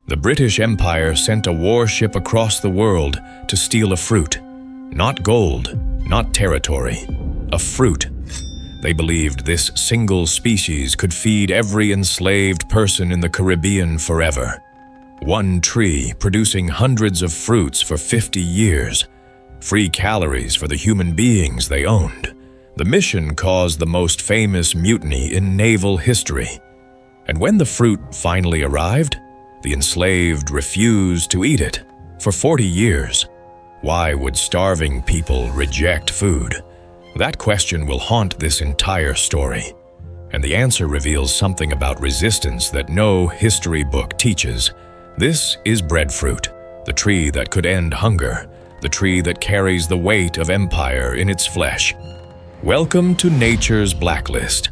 The British Empire sent a warship across the world to steal a fruit. Not gold, not territory, a fruit. They believed this single species could feed every enslaved person in the Caribbean forever. One tree producing hundreds of fruits for 50 years. Free calories for the human beings they owned. The mission caused the most famous mutiny in naval history. And when the fruit finally arrived, the enslaved refused to eat it for 40 years. Why would starving people reject food? That question will haunt this entire story. And the answer reveals something about resistance that no history book teaches. This is breadfruit, the tree that could end hunger, the tree that carries the weight of empire in its flesh. Welcome to Nature's Blacklist.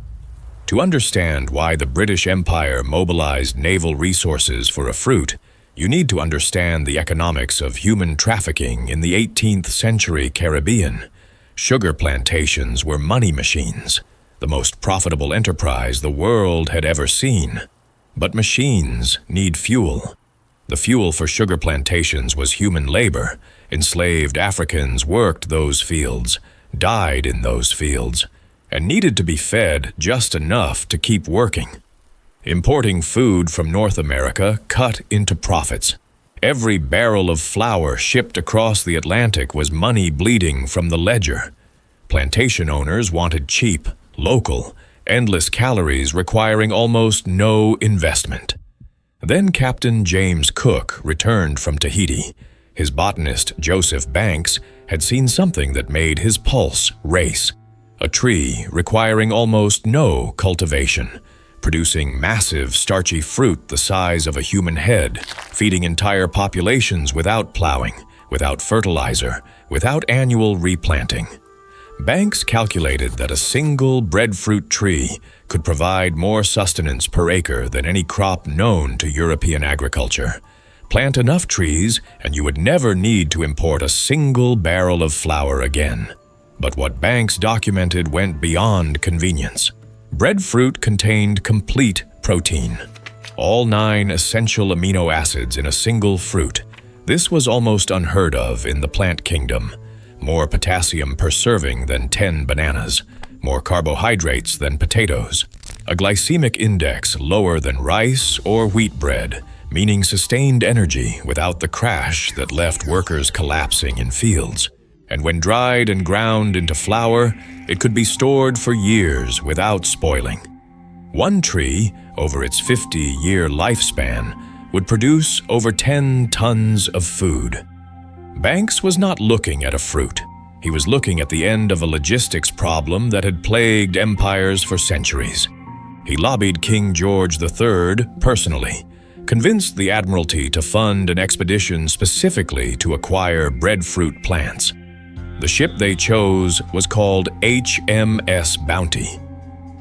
To understand why the British Empire mobilized naval resources for a fruit, you need to understand the economics of human trafficking in the 18th century Caribbean. Sugar plantations were money machines, the most profitable enterprise the world had ever seen. But machines need fuel. The fuel for sugar plantations was human labor. Enslaved Africans worked those fields, died in those fields, and needed to be fed just enough to keep working. Importing food from North America cut into profits. Every barrel of flour shipped across the Atlantic was money bleeding from the ledger. Plantation owners wanted cheap, local, endless calories requiring almost no investment. Then Captain James Cook returned from Tahiti. His botanist, Joseph Banks, had seen something that made his pulse race. A tree requiring almost no cultivation, producing massive starchy fruit the size of a human head, feeding entire populations without plowing, without fertilizer, without annual replanting. Banks calculated that a single breadfruit tree could provide more sustenance per acre than any crop known to European agriculture. Plant enough trees and you would never need to import a single barrel of flour again. But what Banks documented went beyond convenience. Breadfruit contained complete protein. All 9 essential amino acids in a single fruit. This was almost unheard of in the plant kingdom. More potassium per serving than 10 bananas. More carbohydrates than potatoes. A glycemic index lower than rice or wheat bread, meaning sustained energy without the crash that left workers collapsing in fields. And when dried and ground into flour, it could be stored for years without spoiling. One tree, over its 50-year lifespan, would produce over 10 tons of food. Banks was not looking at a fruit. He was looking at the end of a logistics problem that had plagued empires for centuries. He lobbied King George III personally, convinced the Admiralty to fund an expedition specifically to acquire breadfruit plants. The ship they chose was called HMS Bounty.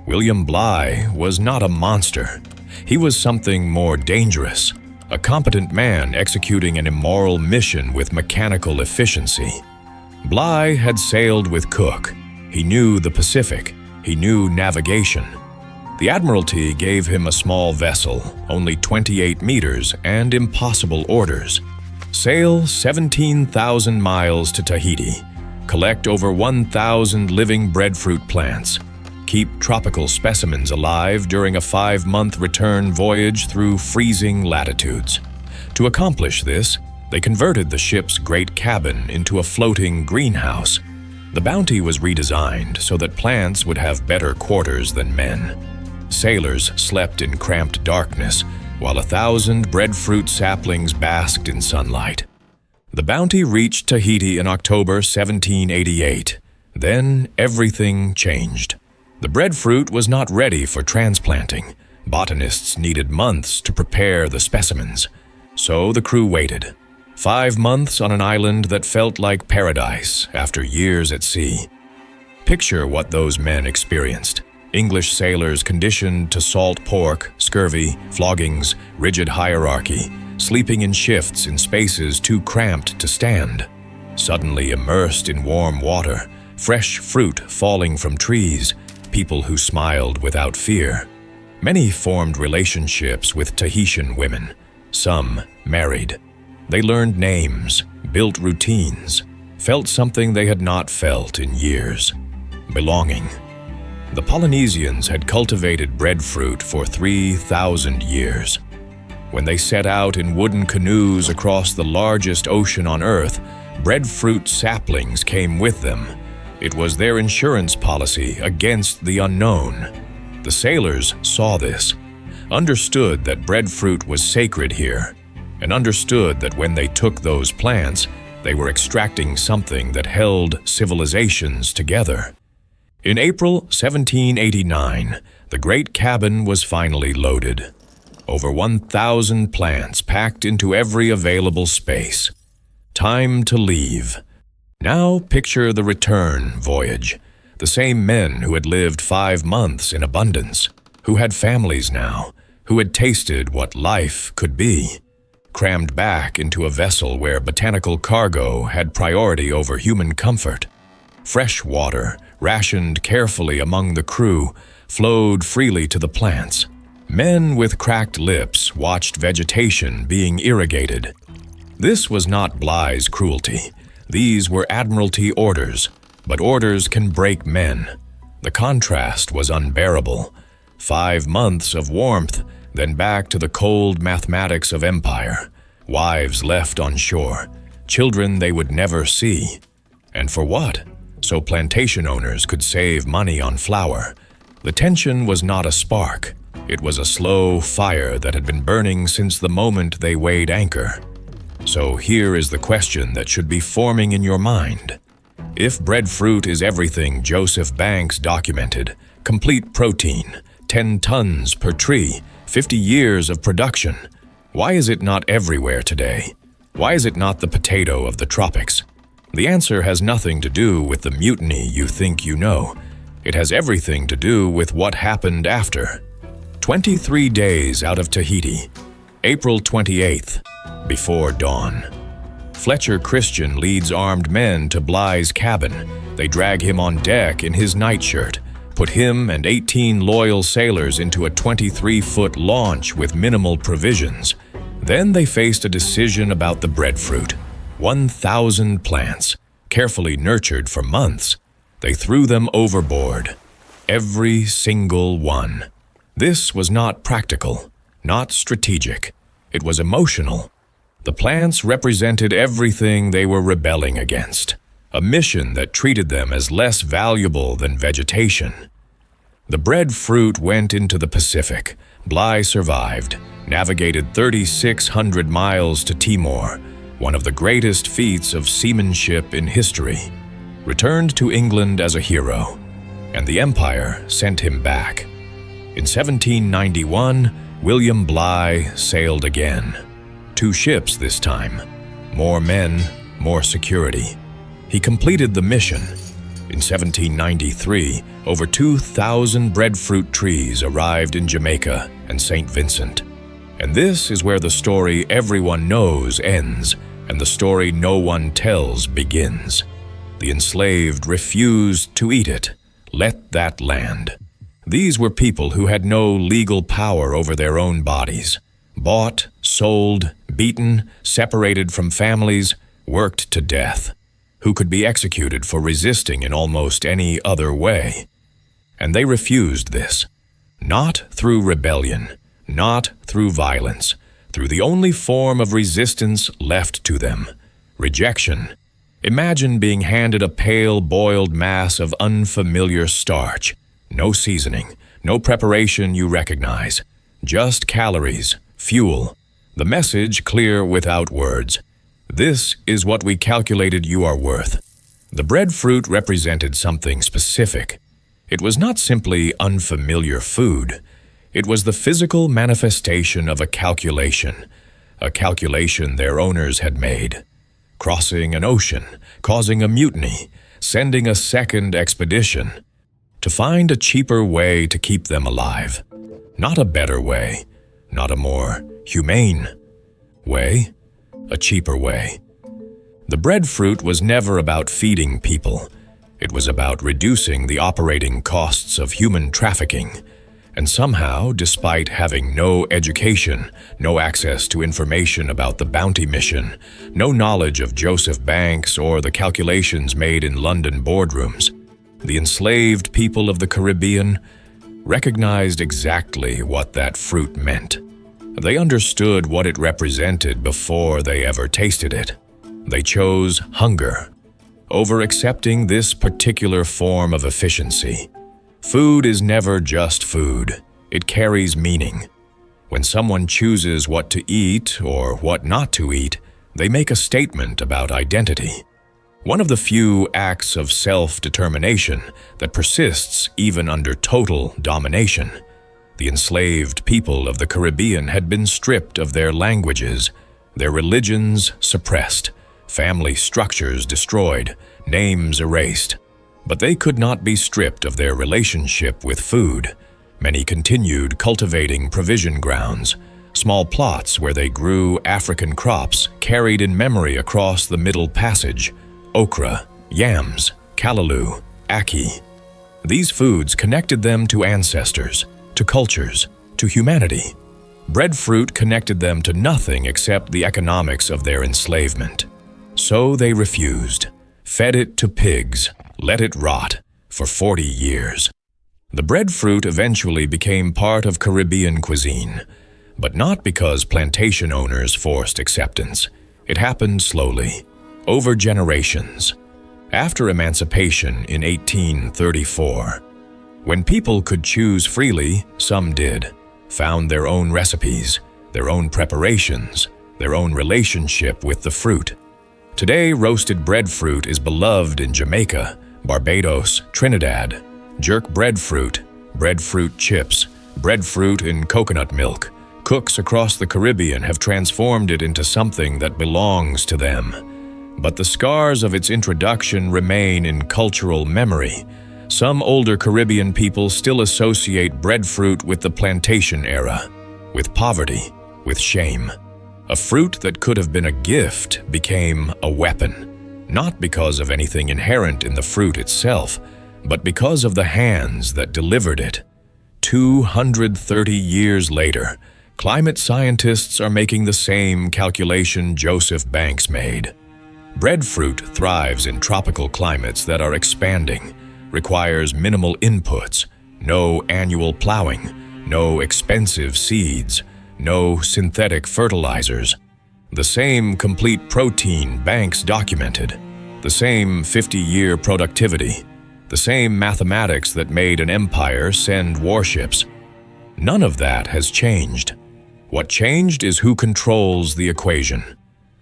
William Bligh was not a monster. He was something more dangerous, a competent man executing an immoral mission with mechanical efficiency. Bligh had sailed with Cook. He knew the Pacific. He knew navigation. The Admiralty gave him a small vessel, only 28 meters, and impossible orders. Sail 17,000 miles to Tahiti. Collect over 1,000 living breadfruit plants. Keep tropical specimens alive during a 5-month return voyage through freezing latitudes. To accomplish this, they converted the ship's great cabin into a floating greenhouse. The Bounty was redesigned so that plants would have better quarters than men. Sailors slept in cramped darkness, while 1,000 breadfruit saplings basked in sunlight. The Bounty reached Tahiti in October 1788. Then everything changed. The breadfruit was not ready for transplanting. Botanists needed months to prepare the specimens. So the crew waited. 5 months on an island that felt like paradise after years at sea. Picture what those men experienced. English sailors conditioned to salt pork, scurvy, floggings, rigid hierarchy, sleeping in shifts in spaces too cramped to stand. Suddenly immersed in warm water, fresh fruit falling from trees, people who smiled without fear. Many formed relationships with Tahitian women. some married. They learned names, built routines, felt something they had not felt in years: belonging. The Polynesians had cultivated breadfruit for 3,000 years. When they set out in wooden canoes across the largest ocean on Earth, breadfruit saplings came with them. It was their insurance policy against the unknown. The sailors saw this, understood that breadfruit was sacred here, and understood that when they took those plants, they were extracting something that held civilizations together. In April 1789, the great cabin was finally loaded. Over 1,000 plants packed into every available space. Time to leave. Now picture the return voyage. The same men who had lived 5 months in abundance, who had families now, who had tasted what life could be, crammed back into a vessel where botanical cargo had priority over human comfort. Fresh water, rationed carefully among the crew, flowed freely to the plants. Men with cracked lips watched vegetation being irrigated. This was not Bligh's cruelty. These were Admiralty orders, but orders can break men. The contrast was unbearable. 5 months of warmth, then back to the cold mathematics of empire. Wives left on shore, children they would never see. And for what? So plantation owners could save money on flour. The tension was not a spark. It was a slow fire that had been burning since the moment they weighed anchor. So here is the question that should be forming in your mind. If breadfruit is everything Joseph Banks documented, complete protein, 10 tons per tree, 50 years of production, why is it not everywhere today? Why is it not the potato of the tropics? The answer has nothing to do with the mutiny you think you know. It has everything to do with what happened after. 23 days out of Tahiti, April 28th, before dawn. Fletcher Christian leads armed men to Bligh's cabin. They drag him on deck in his nightshirt, put him and 18 loyal sailors into a 23-foot launch with minimal provisions. Then they faced a decision about the breadfruit. 1,000 plants, carefully nurtured for months. They threw them overboard. Every single one. This was not practical, not strategic. It was emotional. The plants represented everything they were rebelling against, a mission that treated them as less valuable than vegetation. The breadfruit went into the Pacific. Bligh survived, navigated 3,600 miles to Timor, one of the greatest feats of seamanship in history, returned to England as a hero, and the Empire sent him back. In 1791, William Bligh sailed again. 2 ships this time. More men, more security. He completed the mission. In 1793, over 2,000 breadfruit trees arrived in Jamaica and St. Vincent. And this is where the story everyone knows ends, and the story no one tells begins. The enslaved refused to eat it. Let that land. These were people who had no legal power over their own bodies. Bought, sold, beaten, separated from families, worked to death, who could be executed for resisting in almost any other way. And they refused this. Not through rebellion, not through violence, through the only form of resistance left to them: rejection. Imagine being handed a pale, boiled mass of unfamiliar starch. No seasoning, no preparation you recognize. Just calories, fuel. The message clear without words. This is what we calculated you are worth. The breadfruit represented something specific. It was not simply unfamiliar food. It was the physical manifestation of a calculation their owners had made. Crossing an ocean, causing a mutiny, sending a second expedition, to find a cheaper way to keep them alive. Not a better way, not a more humane way, a cheaper way. The breadfruit was never about feeding people. It was about reducing the operating costs of human trafficking, And somehow, despite having no education, no access to information about the Bounty mission, no knowledge of Joseph Banks or the calculations made in London boardrooms, the enslaved people of the Caribbean recognized exactly what that fruit meant. They understood what it represented before they ever tasted it. They chose hunger over accepting this particular form of efficiency. Food is never just food. It carries meaning. When someone chooses what to eat or what not to eat, they make a statement about identity. One of the few acts of self-determination that persists even under total domination. The enslaved people of the Caribbean had been stripped of their languages, their religions suppressed, family structures destroyed, names erased. But they could not be stripped of their relationship with food. Many continued cultivating provision grounds, small plots where they grew African crops carried in memory across the Middle Passage, okra, yams, callaloo, ackee. These foods connected them to ancestors, to cultures, to humanity. Breadfruit connected them to nothing except the economics of their enslavement. So they refused, fed it to pigs, let it rot for 40 years. The breadfruit eventually became part of Caribbean cuisine, but not because plantation owners forced acceptance. It happened slowly, over generations. After emancipation in 1834, when people could choose freely, some did, found their own recipes, their own preparations, their own relationship with the fruit. Today, roasted breadfruit is beloved in Jamaica, Barbados, Trinidad. Jerk breadfruit, breadfruit chips, breadfruit in coconut milk. Cooks across the Caribbean have transformed it into something that belongs to them. But the scars of its introduction remain in cultural memory. Some older Caribbean people still associate breadfruit with the plantation era, with poverty, with shame. A fruit that could have been a gift became a weapon. Not because of anything inherent in the fruit itself, but because of the hands that delivered it. 230 years later, climate scientists are making the same calculation Joseph Banks made. Breadfruit thrives in tropical climates that are expanding, requires minimal inputs, no annual plowing, no expensive seeds, no synthetic fertilizers. The same complete protein Banks documented, the same 50-year productivity, the same mathematics that made an empire send warships. None of that has changed. What changed is who controls the equation.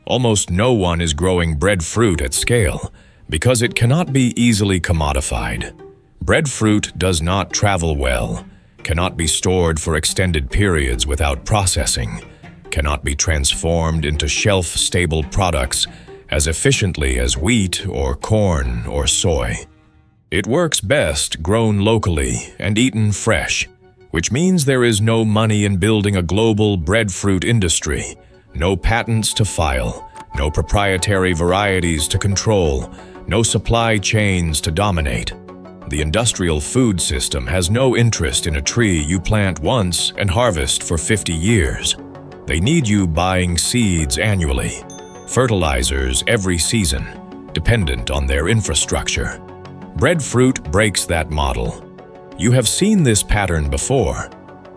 Almost no one is growing breadfruit at scale because it cannot be easily commodified. Breadfruit does not travel well, cannot be stored for extended periods without processing, cannot be transformed into shelf-stable products as efficiently as wheat or corn or soy. It works best grown locally and eaten fresh, which means there is no money in building a global breadfruit industry, no patents to file, no proprietary varieties to control, no supply chains to dominate. The industrial food system has no interest in a tree you plant once and harvest for 50 years. They need you buying seeds annually, fertilizers every season, dependent on their infrastructure. Breadfruit breaks that model. You have seen this pattern before.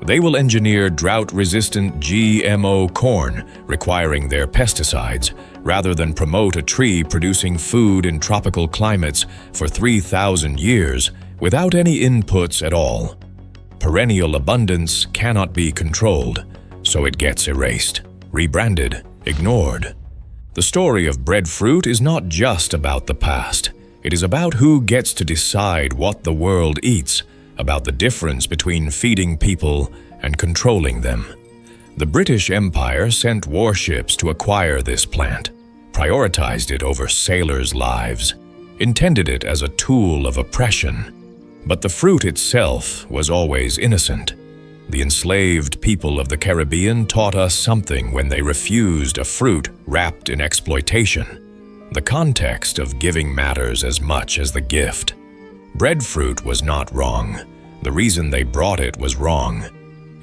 They will engineer drought-resistant GMO corn requiring their pesticides, rather than promote a tree producing food in tropical climates for 3,000 years without any inputs at all. Perennial abundance cannot be controlled, so it gets erased, rebranded, ignored. The story of breadfruit is not just about the past. It is about who gets to decide what the world eats, about the difference between feeding people and controlling them. The British Empire sent warships to acquire this plant, prioritized it over sailors' lives, intended it as a tool of oppression. But the fruit itself was always innocent. The enslaved people of the Caribbean taught us something when they refused a fruit wrapped in exploitation. The context of giving matters as much as the gift. Breadfruit was not wrong. The reason they brought it was wrong.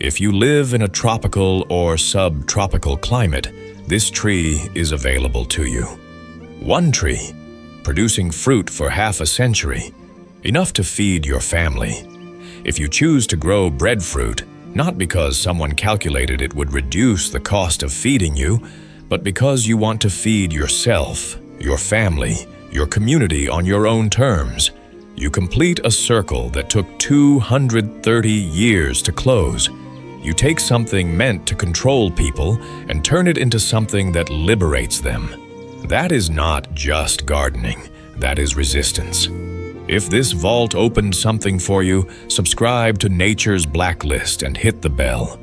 If you live in a tropical or subtropical climate, this tree is available to you. One tree, producing fruit for half a century, enough to feed your family. If you choose to grow breadfruit, not because someone calculated it would reduce the cost of feeding you, but because you want to feed yourself, your family, your community on your own terms, you complete a circle that took 230 years to close. You take something meant to control people and turn it into something that liberates them. That is not just gardening, that is resistance. If this vault opened something for you, subscribe to Nature's Blacklist and hit the bell.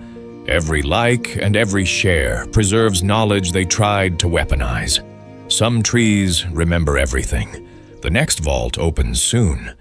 Every like and every share preserves knowledge they tried to weaponize. Some trees remember everything. The next vault opens soon.